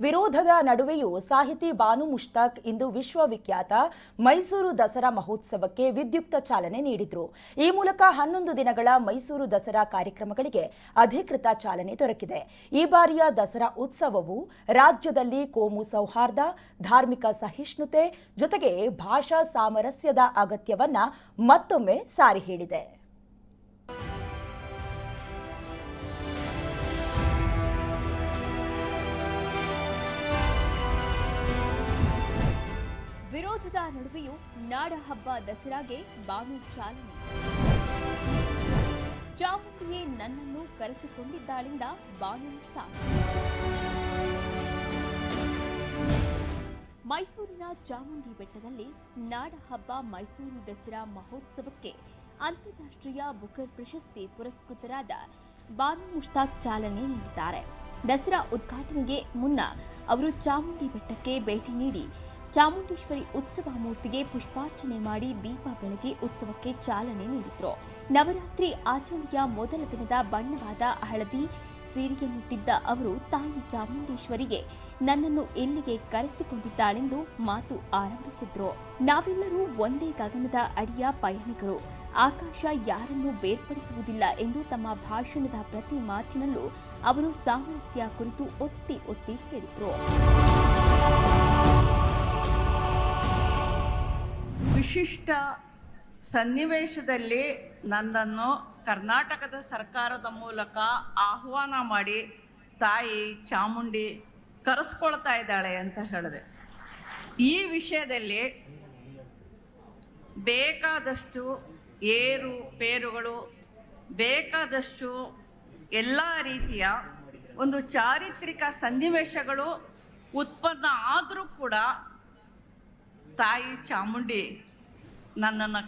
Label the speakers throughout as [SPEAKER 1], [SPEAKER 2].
[SPEAKER 1] ವಿರೋಧದ ನಡುವೆಯೂ ಸಾಹಿತಿ ಬಾನು ಮುಷ್ತಾಕ್ ಇಂದು ವಿಶ್ವವಿಖ್ಯಾತ ಮೈಸೂರು ದಸರಾ ಮಹೋತ್ಸವಕ್ಕೆ ವಿದ್ಯುಕ್ತ ಚಾಲನೆ ನೀಡಿದರು. ಈ ಮೂಲಕ 11 ದಿನಗಳ ಮೈಸೂರು ದಸರಾ ಕಾರ್ಯಕ್ರಮಗಳಿಗೆ ಅಧಿಕೃತ ಚಾಲನೆ ದೊರಕಿದೆ. ಈ ಬಾರಿಯ ದಸರಾ ಉತ್ಸವವು ರಾಜ್ಯದಲ್ಲಿ ಕೋಮು ಸೌಹಾರ್ದ, ಧಾರ್ಮಿಕ ಸಹಿಷ್ಣುತೆ ಜೊತೆಗೆ ಭಾಷಾ ಸಾಮರಸ್ಯದ ಅಗತ್ಯವನ್ನ ಮತ್ತೊಮ್ಮೆ ಸಾರಿ ಹೇಳಿದೆ.
[SPEAKER 2] ವಿರೋಧದ ನಡುವೆಯೂ ನಾಡ ಹಬ್ಬ ದಸರಾಗೆ ಬಾನು ಚಾಲನೆ. ಚಾಮುಂಡಿಯೇ ನನ್ನನ್ನು ಕರೆಸಿಕೊಂಡಿದ್ದಾಳಿಂದ ಬಾನು ಮುಷ್ತಾಕ್. ಮೈಸೂರಿನ ಚಾಮುಂಡಿ ಬೆಟ್ಟದಲ್ಲಿ ನಾಡ ಹಬ್ಬ ಮೈಸೂರು ದಸರಾ ಮಹೋತ್ಸವಕ್ಕೆ ಅಂತಾರಾಷ್ಟ್ರೀಯ ಬುಕರ್ ಪ್ರಶಸ್ತಿ ಪುರಸ್ಕೃತರಾದ ಬಾನು ಮುಷ್ತಾಕ್ ಚಾಲನೆ ನೀಡಿದ್ದಾರೆ. ದಸರಾ ಉದ್ಘಾಟನೆಗೆ ಮುನ್ನ ಅವರು ಚಾಮುಂಡಿ ಬೆಟ್ಟಕ್ಕೆ ಭೇಟಿ ನೀಡಿ ಚಾಮುಂಡೇಶ್ವರಿ ಉತ್ಸವ ಮೂರ್ತಿಗೆ ಪುಷ್ಪಾರ್ಚನೆ ಮಾಡಿ ದೀಪ ಬೆಳಗಿ ಉತ್ಸವಕ್ಕೆ ಚಾಲನೆ ನೀಡಿದ್ರು. ನವರಾತ್ರಿ ಆಚರಣೆಯ ಮೊದಲ ದಿನದ ಬಣ್ಣವಾದ ಹಳದಿ ಸೀರೆಯನ್ನುಟ್ಟಿದ್ದ ಅವರು ತಾಯಿ ಚಾಮುಂಡೇಶ್ವರಿಗೆ ನನ್ನನ್ನು ಎಲ್ಲಿಗೆ ಕರೆಸಿಕೊಂಡಿದ್ದಾಳೆಂದು ಮಾತು ಆರಂಭಿಸಿದ್ರು. ನಾವೆಲ್ಲರೂ ಒಂದೇ ಗಗನದ ಅಡಿಯ ಪಯಣಿಗರು, ಆಕಾಶ ಯಾರನ್ನೂ ಬೇರ್ಪಡಿಸುವುದಿಲ್ಲ ಎಂದು ತಮ್ಮ ಭಾಷಣದ ಪ್ರತಿ ಮಾತಿನಲ್ಲೂ ಅವರು ಸಾಮರಸ್ಯ ಕುರಿತು ಒತ್ತಿ ಒತ್ತಿ ಹೇಳಿದ್ರು.
[SPEAKER 3] ವಿಶಿಷ್ಟ ಸನ್ನಿವೇಶದಲ್ಲಿ ನನ್ನನ್ನು ಕರ್ನಾಟಕದ ಸರ್ಕಾರದ ಮೂಲಕ ಆಹ್ವಾನ ಮಾಡಿ ತಾಯಿ ಚಾಮುಂಡಿ ಕರೆಸ್ಕೊಳ್ತಾ ಇದ್ದಾಳೆ ಅಂತ ಹೇಳಿದೆ. ಈ ವಿಷಯದಲ್ಲಿ ಬೇಕಾದಷ್ಟು ಏರು ಪೇರುಗಳು, ಬೇಕಾದಷ್ಟು ಎಲ್ಲ ರೀತಿಯ ಒಂದು ಚಾರಿತ್ರಿಕ ಸನ್ನಿವೇಶಗಳು ಉತ್ಪನ್ನ ಆದರೂ ಕೂಡ ತಾಯಿ ಚಾಮುಂಡಿ ನನ್ನನ್ನು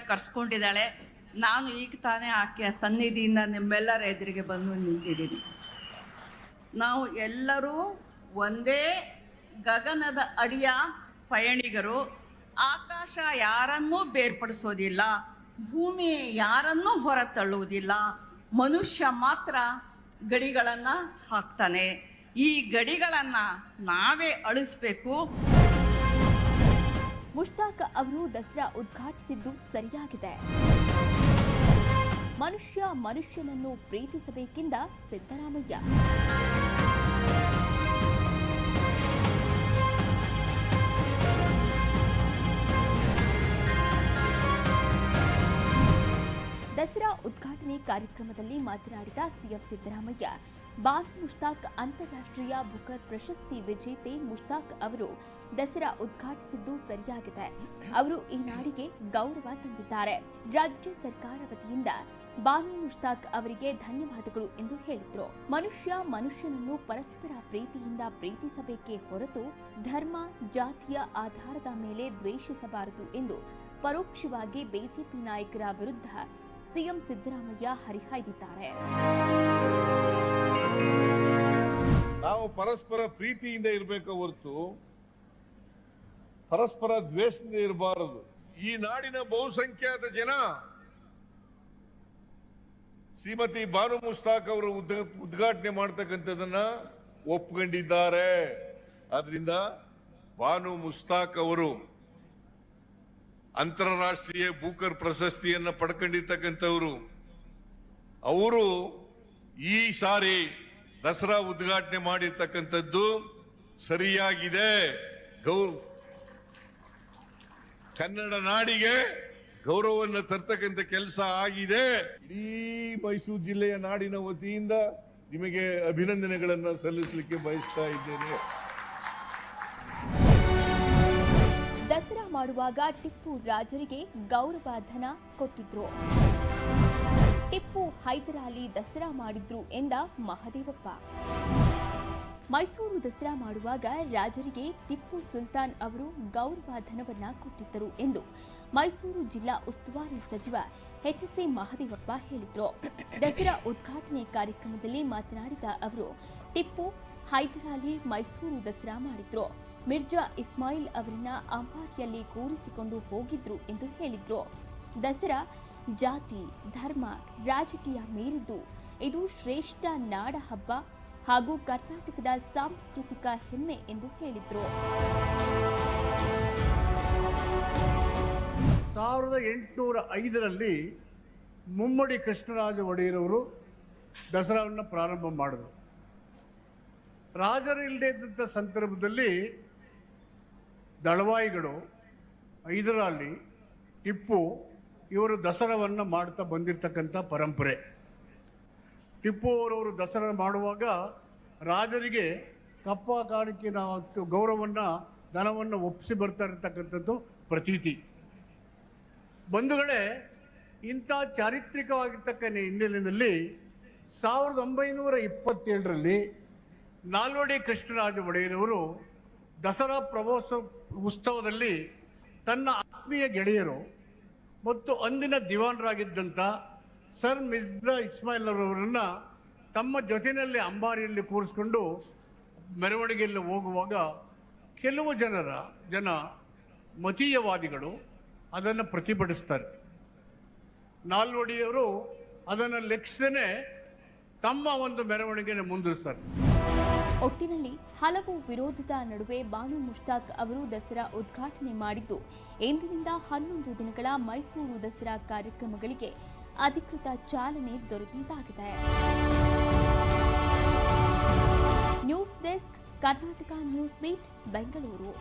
[SPEAKER 3] ಕರ್ಸ್ಕೊಂಡಿದ್ದಾಳೆ. ನಾನು ಈಗ ತಾನೇ ಆಕೆಯ ಸನ್ನಿಧಿಯಿಂದ ನಿಮ್ಮೆಲ್ಲರ ಎದುರಿಗೆ ಬಂದು ನಿಂತಿದ್ದೀನಿ. ನಾವು ಎಲ್ಲರೂ ಒಂದೇ ಗಗನದ ಅಡಿಯ ಪಯಣಿಗರು. ಆಕಾಶ ಯಾರನ್ನೂ ಬೇರ್ಪಡಿಸೋದಿಲ್ಲ, ಭೂಮಿ ಯಾರನ್ನೂ ಹೊರತಳ್ಳುವುದಿಲ್ಲ. ಮನುಷ್ಯ ಮಾತ್ರ ಗಡಿಗಳನ್ನು ಹಾಕ್ತಾನೆ. ಈ ಗಡಿಗಳನ್ನು ನಾವೇ ಅಳಿಸ್ಬೇಕು.
[SPEAKER 2] ಮುಷ್ತಾಕ್ ಅವರು ದಸರಾ ಉದ್ಘಾಟಿಸಿದ್ದು ಸರಿಯಾಗಿದೆ. ಮನುಷ್ಯ ಮನುಷ್ಯನನ್ನು ಪ್ರೀತಿಸಬೇಕೆಂದ ಸಿದ್ದರಾಮಯ್ಯ. ದಸರಾ ಉದ್ಘಾಟನೆ ಕಾರ್ಯಕ್ರಮದಲ್ಲಿ ಮಾತನಾಡಿದ ಸಿಎಂ ಸಿದ್ದರಾಮಯ್ಯ, ಬಾನು ಮುಷ್ತಾಕ್ ಅಂತಾರಾಷ್ಟ್ರೀಯ ಬುಕರ್ ಪ್ರಶಸ್ತಿ ವಿಜೇತೆ ಮುಷ್ತಾಕ್ ಅವರು ದಸರಾ ಉದ್ಘಾಟಿಸಿದ್ದು ಸರಿಯಾಗಿದೆ. ಅವರು ಈ ನಾಡಿಗೆ ಗೌರವ ತಂದಿದ್ದಾರೆ. ರಾಜ್ಯ ಸರ್ಕಾರ ವತಿಯಿಂದ ಬಾನು ಮುಷ್ತಾಕ್ ಅವರಿಗೆ ಧನ್ಯವಾದಗಳು ಎಂದು ಹೇಳಿದ್ರು. ಮನುಷ್ಯ ಮನುಷ್ಯನನ್ನು ಪರಸ್ಪರ ಪ್ರೀತಿಯಿಂದ ಪ್ರೀತಿಸಬೇಕೇ ಹೊರತು ಧರ್ಮ ಜಾತಿಯ ಆಧಾರದ ಮೇಲೆ ದ್ವೇಷಿಸಬಾರದು ಎಂದು ಪರೋಕ್ಷವಾಗಿ ಬಿಜೆಪಿ ನಾಯಕರ ವಿರುದ್ಧ ಸಿಎಂ ಸಿದ್ದರಾಮಯ್ಯ ಹರಿಹಾಯ್ದಿದ್ದಾರೆ.
[SPEAKER 4] ನಾವು ಪರಸ್ಪರ ಪ್ರೀತಿಯಿಂದ ಇರಬೇಕು ಹೊರತು ಪರಸ್ಪರ ದ್ವೇಷದಿಂದ ಇರಬಾರದು. ಈ ನಾಡಿನ ಬಹುಸಂಖ್ಯಾತ ಜನ ಶ್ರೀಮತಿ ಬಾನು ಮುಷ್ತಾಕ್ ಅವರು ಉದ್ಘಾಟನೆ ಮಾಡ್ತಕ್ಕಂಥದನ್ನ ಒಪ್ಕೊಂಡಿದ್ದಾರೆ. ಆದ್ರಿಂದ ಬಾನು ಮುಷ್ತಾಕ್ ಅವರು ಅಂತಾರಾಷ್ಟ್ರೀಯ ಬೂಕರ್ ಪ್ರಶಸ್ತಿಯನ್ನ ಪಡ್ಕೊಂಡಿರ್ತಕ್ಕಂಥವ್ರು. ಅವರು ಈ ಸಾರಿ ದಸರಾ ಉದ್ಘಾಟನೆ ಮಾಡಿರ್ತಕ್ಕಂಥದ್ದು ಸರಿಯಾಗಿದೆ. ಕನ್ನಡ ನಾಡಿಗೆ ಗೌರವವನ್ನು ತರ್ತಕ್ಕಂಥ ಕೆಲಸ ಆಗಿದೆ. ಇಡೀ ಮೈಸೂರು ಜಿಲ್ಲೆಯ ನಾಡಿನ ವತಿಯಿಂದ ನಿಮಗೆ ಅಭಿನಂದನೆಗಳನ್ನು ಸಲ್ಲಿಸಲಿಕ್ಕೆ ಬಯಸ್ತಾ ಇದ್ದೇನೆ.
[SPEAKER 2] ದಸರಾ ಮಾಡುವಾಗ ಟಿಪ್ಪು ರಾಜರಿಗೆ ಗೌರವ ಧನ ಕೊಟ್ಟಿದ್ರು. ಟಿಪ್ಪು ಹೈದರಾಲಿ ದಸರಾ ಮಾಡಿದ್ರು ಎಂದ ಮಹದೇವಪ್ಪ. ಮೈಸೂರು ದಸರಾ ಮಾಡುವಾಗ ರಾಜರಿಗೆ ಟಿಪ್ಪು ಸುಲ್ತಾನ್ ಅವರು ಗೌರವ ಧನವನ್ನ ಕೊಟ್ಟಿದ್ದರು ಎಂದು ಮೈಸೂರು ಜಿಲ್ಲಾ ಉಸ್ತುವಾರಿ ಸಚಿವ ಎಚ್.ಸಿ. ಮಹದೇವಪ್ಪ ಹೇಳಿದರು. ದಸರಾ ಉದ್ಘಾಟನೆ ಕಾರ್ಯಕ್ರಮದಲ್ಲಿ ಮಾತನಾಡಿದ ಅವರು, ಟಿಪ್ಪು ಹೈದರಾಲಿ ಮೈಸೂರು ದಸರಾ ಮಾಡಿದ್ರು. ಮಿರ್ಜಾ ಇಸ್ಮಾಯಿಲ್ ಅವರನ್ನ ಅಂಬಾರಿಯಲ್ಲಿ ಕೂರಿಸಿಕೊಂಡು ಹೋಗಿದ್ರು ಎಂದು ಹೇಳಿದ್ರು. ದಸರಾ ಜಾತಿ ಧರ್ಮ ರಾಜಕೀಯ ಮೀರಿದ್ದು ಇದು ಶ್ರೇಷ್ಠ ನಾಡ ಹಬ್ಬ. ಹಾಗೂ ಕರ್ನಾಟಕದ ಸಾಂಸ್ಕೃತಿಕ ಹೆಮ್ಮೆ ಎಂದು ಹೇಳಿದರು.
[SPEAKER 5] 1805ರಲ್ಲಿ ಮುಮ್ಮಡಿ ಕೃಷ್ಣರಾಜ ಒಡೆಯರವರು ದಸರಾವನ್ನು ಪ್ರಾರಂಭ ಮಾಡಿದರು. ರಾಜರು ಇಲ್ಲದೇ ಇದ್ದಂಥ ಸಂದರ್ಭದಲ್ಲಿ ದಳವಾಯಿಗಳು, ಹೈದರಾಲಿ, ಟಿಪ್ಪು ಇವರು ದಸರಾವನ್ನು ಮಾಡ್ತಾ ಬಂದಿರತಕ್ಕಂಥ ಪರಂಪರೆ. ಟಿಪ್ಪು ಅವರವರು ದಸರಾ ಮಾಡುವಾಗ ರಾಜರಿಗೆ ಕಪ್ಪ ಕಾಣಿಕೆ ಗೌರವವನ್ನು ಧನವನ್ನು ಒಪ್ಪಿಸಿ ಬರ್ತಾ ಇರತಕ್ಕಂಥದ್ದು ಪ್ರತೀತಿ. ಬಂಧುಗಳೇ, ಇಂಥ ಚಾರಿತ್ರಿಕವಾಗಿರ್ತಕ್ಕ ಹಿನ್ನೆಲೆಯಲ್ಲಿ 1927ರಲ್ಲಿ ನಾಲ್ವಡಿ ಕೃಷ್ಣರಾಜ ಒಡೆಯರವರು ದಸರಾ ಉತ್ಸವದಲ್ಲಿ ತನ್ನ ಆತ್ಮೀಯ ಗೆಳೆಯರು ಮತ್ತು ಅಂದಿನ ದಿವಾನರಾಗಿದ್ದಂಥ ಸರ್ ಮಿರ್ಜಾ ಇಸ್ಮಾಯಿಲ್ ಅವರನ್ನು ತಮ್ಮ ಜೊತೆಯಲ್ಲಿ ಅಂಬಾರಿಯಲ್ಲಿ ಕೂರಿಸ್ಕೊಂಡು ಮೆರವಣಿಗೆಯಲ್ಲಿ ಹೋಗುವಾಗ ಕೆಲವು ಜನ ಮತೀಯವಾದಿಗಳು ಅದನ್ನು ಪ್ರತಿಭಟಿಸ್ತಾರೆ. ನಾಲ್ವಡಿಯವರು ಅದನ್ನು ಲೆಕ್ಕಿಸದೇ ತಮ್ಮ ಒಂದು ಮೆರವಣಿಗೆಯನ್ನು ಮುಂದುವರಿಸ್ತಾರೆ.
[SPEAKER 2] ಒಟ್ಟಿನಲ್ಲಿ ಹಲವು ವಿರೋಧದ ನಡುವೆ ಬಾನು ಮುಷ್ತಾಕ್ ಅವರು ದಸರಾ ಉದ್ಘಾಟನೆ ಮಾಡಿದ್ದು, ಇಂದಿನಿಂದ 11 ದಿನಗಳ ಮೈಸೂರು ದಸರಾ ಕಾರ್ಯಕ್ರಮಗಳಿಗೆ ಅಧಿಕೃತ ಚಾಲನೆ ದೊರೆತಂತಾಗಿದೆ. News desk, Karnataka news beat, Bengaluru.